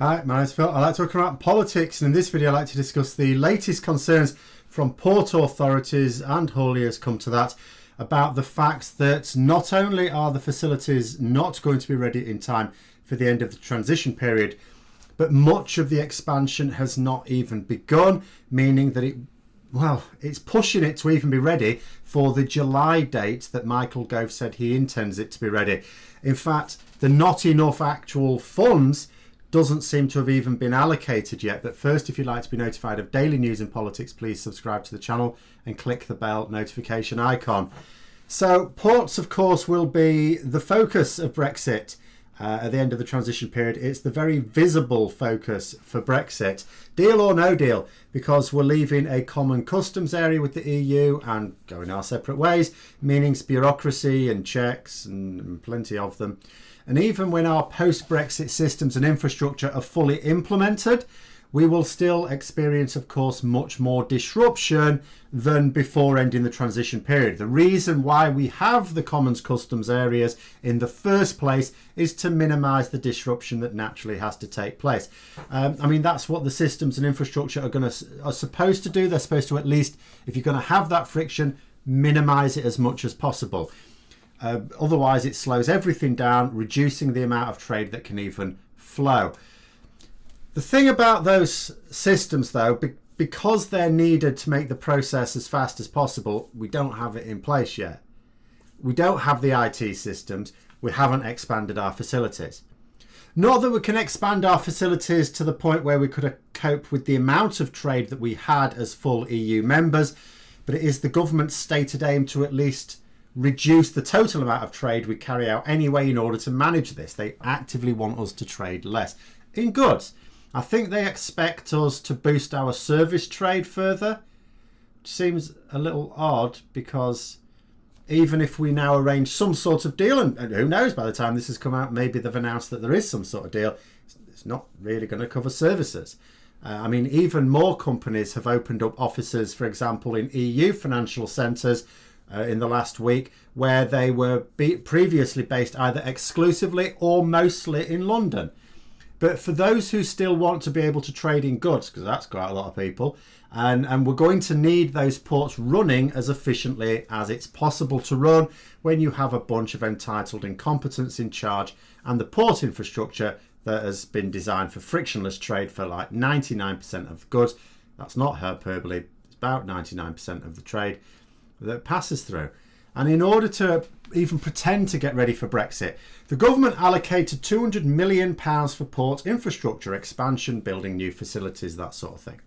Hi, my name's Phil. I like talking about politics, and in this video I like to discuss the latest concerns from port authorities, and Hawley has come to that, about the fact that not only are the facilities not going to be ready in time for the end of the transition period, but much of the expansion has not even begun, meaning that it's pushing it to even be ready for the July date that Michael Gove said he intends it to be ready. In fact, the not enough actual funds doesn't seem to have even been allocated yet. But first, if you'd like to be notified of daily news in politics, please subscribe to the channel and click the bell notification icon. So ports, of course, will be the focus of Brexit at the end of the transition period. It's the very visible focus for Brexit, deal or no deal, because we're leaving a common customs area with the EU and going our separate ways, meaning bureaucracy and checks and plenty of them. And even when our post-Brexit systems and infrastructure are fully implemented, we will still experience, of course, much more disruption than before ending the transition period. The reason why we have the commons customs areas in the first place is to minimise the disruption that naturally has to take place. That's what the systems and infrastructure are supposed to do. They're supposed to, at least, if you're going to have that friction, minimise it as much as possible. Otherwise, it slows everything down, reducing the amount of trade that can even flow. The thing about those systems, though, because they're needed to make the process as fast as possible, we don't have it in place yet. We don't have the IT systems. We haven't expanded our facilities. Not that we can expand our facilities to the point where we could cope with the amount of trade that we had as full EU members, but it is the government's stated aim to at least reduce the total amount of trade we carry out anyway in order to manage this. They actively want us to trade less in goods. I think they expect us to boost our service trade further, which seems a little odd, because even if we now arrange some sort of deal, and who knows, by the time this has come out, maybe they've announced that there is some sort of deal, it's not really going to cover services. Even more companies have opened up offices, for example, in EU financial centres in the last week, where they were previously based either exclusively or mostly in London. But for those who still want to be able to trade in goods, because that's quite a lot of people, and we're going to need those ports running as efficiently as it's possible to run when you have a bunch of entitled incompetents in charge, and the port infrastructure that has been designed for frictionless trade for like 99% of goods. That's not hyperbole, it's about 99% of the trade that passes through. And in order to even pretend to get ready for Brexit, the government allocated £200 million for port infrastructure expansion, building new facilities, that sort of thing.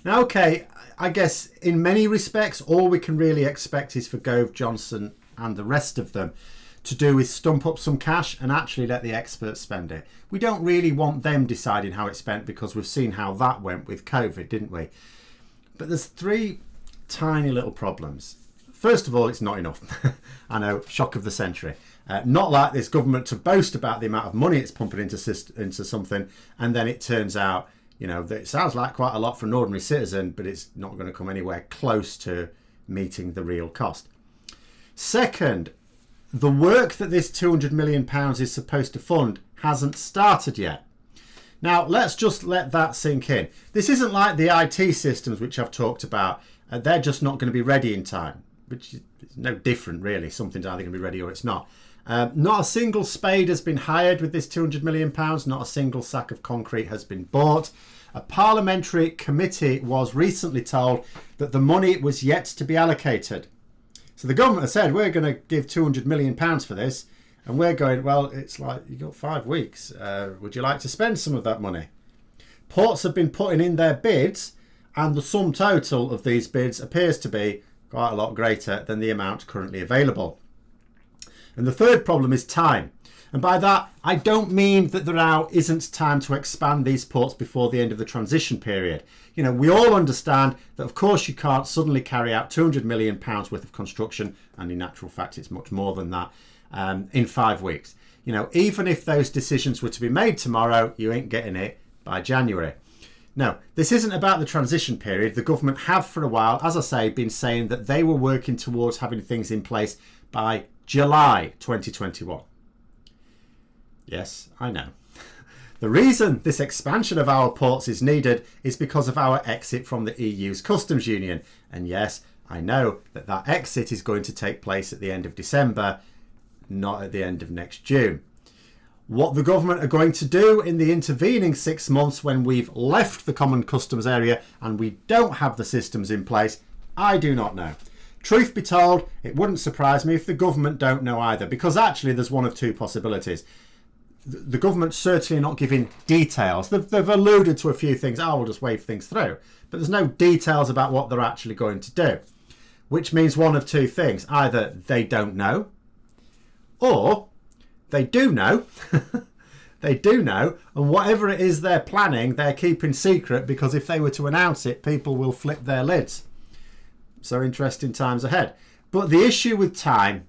Now, okay, I guess in many respects, all we can really expect is for Gove, Johnson and the rest of them to do is stump up some cash and actually let the experts spend it. We don't really want them deciding how it's spent, because we've seen how that went with COVID, didn't we? But there's three tiny little problems. First of all, it's not enough. I know, shock of the century. Not like this government to boast about the amount of money it's pumping into something, and then it turns out, that it sounds like quite a lot for an ordinary citizen, but it's not going to come anywhere close to meeting the real cost. Second, the work that this £200 million is supposed to fund hasn't started yet. Now, let's just let that sink in. This isn't like the IT systems, which I've talked about. They're just not going to be ready in time, which is no different, really. Something's either going to be ready or it's not. Not a single spade has been hired with this £200 million. Not a single sack of concrete has been bought. A parliamentary committee was recently told that the money was yet to be allocated. So the government has said, we're going to give £200 million for this. And we're going, well, it's like, you've got 5 weeks. Would you like to spend some of that money? Ports have been putting in their bids, and the sum total of these bids appears to be quite a lot greater than the amount currently available. And the third problem is time. And by that, I don't mean that there now isn't time to expand these ports before the end of the transition period. We all understand that, of course, you can't suddenly carry out £200 million worth of construction, and in actual fact, it's much more than that, in 5 weeks. Even if those decisions were to be made tomorrow, you ain't getting it by January. No, this isn't about the transition period. The government have for a while, as I say, been saying that they were working towards having things in place by July 2021. Yes, I know. The reason this expansion of our ports is needed is because of our exit from the EU's customs union. And yes, I know that that exit is going to take place at the end of December, not at the end of next June. What the government are going to do in the intervening 6 months when we've left the common customs area and we don't have the systems in place, I do not know. Truth be told, it wouldn't surprise me if the government don't know either, because actually there's one of two possibilities. The government's certainly not giving details. They've alluded to a few things. We'll just wave things through. But there's no details about what they're actually going to do, which means one of two things. Either they don't know, or they do know. They do know, and whatever it is they're planning, they're keeping secret, because if they were to announce it, people will flip their lids. So interesting times ahead. But the issue with time,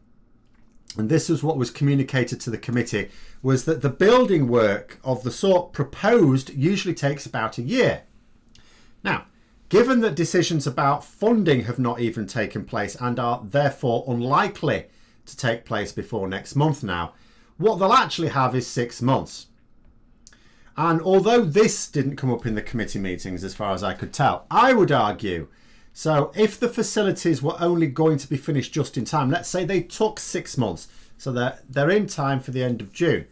and this was what was communicated to the committee, was that the building work of the sort proposed usually takes about a year. Now, given that decisions about funding have not even taken place and are therefore unlikely to take place before next month now, what they'll actually have is 6 months. And although this didn't come up in the committee meetings as far as I could tell, I would argue, so if the facilities were only going to be finished just in time, let's say they took 6 months, so they're in time for the end of June,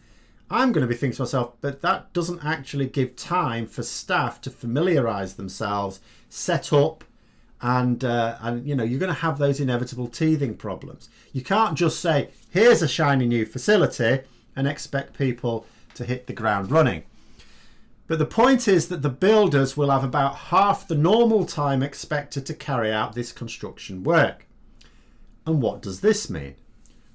I'm going to be thinking to myself, but that doesn't actually give time for staff to familiarise themselves, set up, and you know, you're going to have those inevitable teething problems. You can't just say, here's a shiny new facility and expect people to hit the ground running. But the point is that the builders will have about half the normal time expected to carry out this construction work. And what does this mean?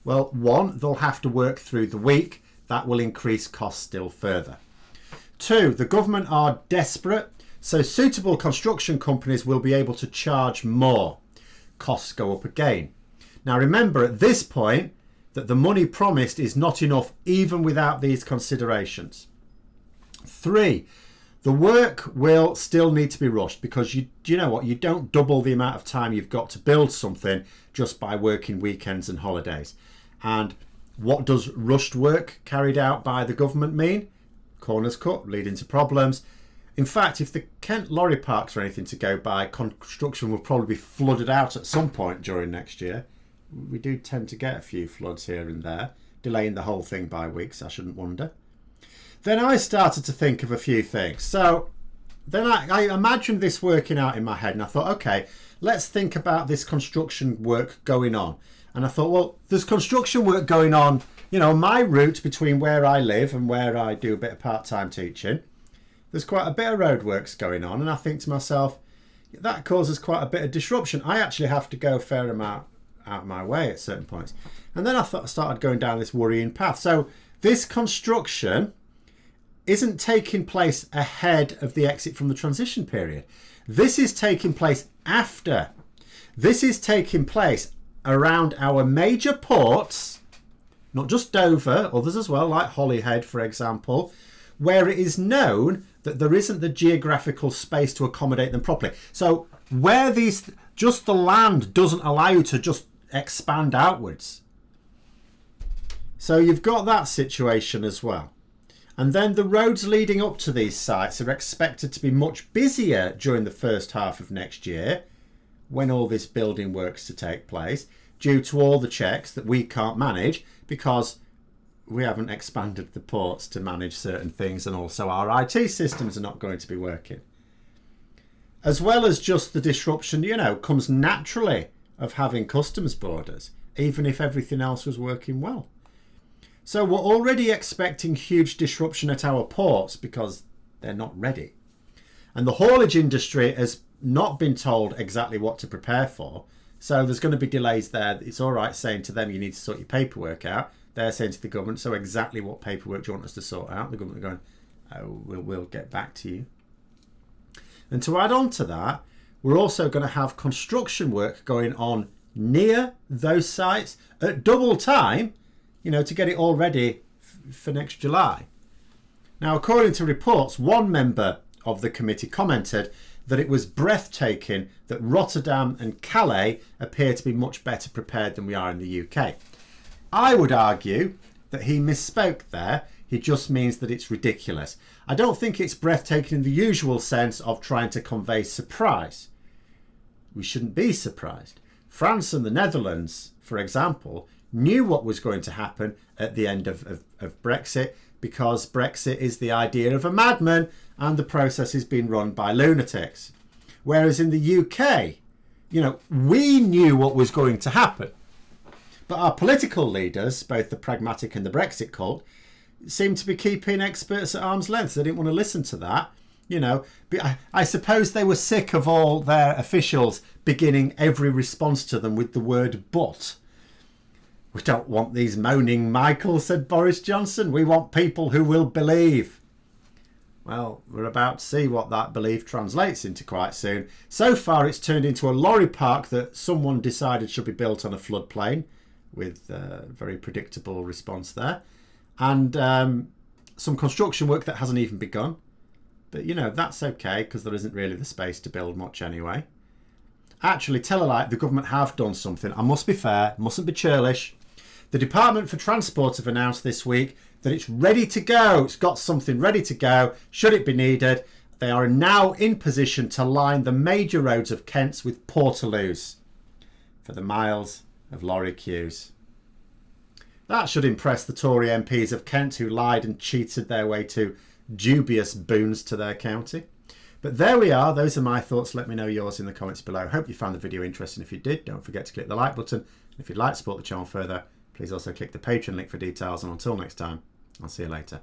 Well, one, they'll have to work through the week. That will increase costs still further. Two, the government are desperate, so suitable construction companies will be able to charge more. Costs go up again. Now remember at this point that the money promised is not enough even without these considerations. Three, the work will still need to be rushed, because you know what, you don't double the amount of time you've got to build something just by working weekends and holidays. And what does rushed work carried out by the government mean? Corners cut, leading to problems. In fact, if the Kent lorry parks are anything to go by, construction will probably be flooded out at some point during next year. We do tend to get a few floods here and there, delaying the whole thing by weeks, I shouldn't wonder. Then I started to think of a few things. So then I imagined this working out in my head, and I thought, okay, let's think about this construction work going on. And I thought, well, there's construction work going on, you know, my route between where I live and where I do a bit of part-time teaching. There's quite a bit of roadworks going on, and I think to myself, that causes quite a bit of disruption. I actually have to go a fair amount out of my way at certain points. And then I started going down this worrying path. So this construction isn't taking place ahead of the exit from the transition period. This is taking place after. This is taking place around our major ports, not just Dover, others as well, like Holyhead, for example, where it is known that there isn't the geographical space to accommodate them properly. So where just the land doesn't allow you to just expand outwards. So you've got that situation as well. And then the roads leading up to these sites are expected to be much busier during the first half of next year, when all this building works to take place, due to all the checks that we can't manage because we haven't expanded the ports to manage certain things, and also our IT systems are not going to be working. As well as just the disruption, you know, comes naturally of having customs borders, even if everything else was working well. So we're already expecting huge disruption at our ports because they're not ready. And the haulage industry has not been told exactly what to prepare for. So there's going to be delays there. It's all right saying to them, you need to sort your paperwork out. They're saying to the government, so exactly what paperwork do you want us to sort out? The government are going, oh, we'll get back to you. And to add on to that, we're also going to have construction work going on near those sites at double time, you know, to get it all ready for next July. Now, according to reports, one member of the committee commented that it was breathtaking that Rotterdam and Calais appear to be much better prepared than we are in the UK. I would argue that he misspoke there. He just means that it's ridiculous. I don't think it's breathtaking in the usual sense of trying to convey surprise. We shouldn't be surprised. France and the Netherlands, for example, knew what was going to happen at the end of Brexit, because Brexit is the idea of a madman and the process is being run by lunatics. Whereas in the UK, we knew what was going to happen. But our political leaders, both the pragmatic and the Brexit cult, seem to be keeping experts at arm's length. They didn't want to listen to that. But I suppose they were sick of all their officials beginning every response to them with the word but. We don't want these moaning Michaels, said Boris Johnson. We want people who will believe. Well, we're about to see what that belief translates into quite soon. So far, it's turned into a lorry park that someone decided should be built on a floodplain, with a very predictable response there. And some construction work that hasn't even begun. But, that's okay, because there isn't really the space to build much anyway. Actually, tell a lie, the government have done something. I must be fair, mustn't be churlish. The Department for Transport have announced this week that it's ready to go. It's got something ready to go, should it be needed. They are now in position to line the major roads of Kent with portaloos for the miles of lorry queues. That should impress the Tory MPs of Kent who lied and cheated their way to dubious boons to their county. But there we are. Those are my thoughts. Let me know yours in the comments below. Hope you found the video interesting. If you did, don't forget to click the like button. If you'd like to support the channel further, please also click the Patreon link for details. And until next time, I'll see you later.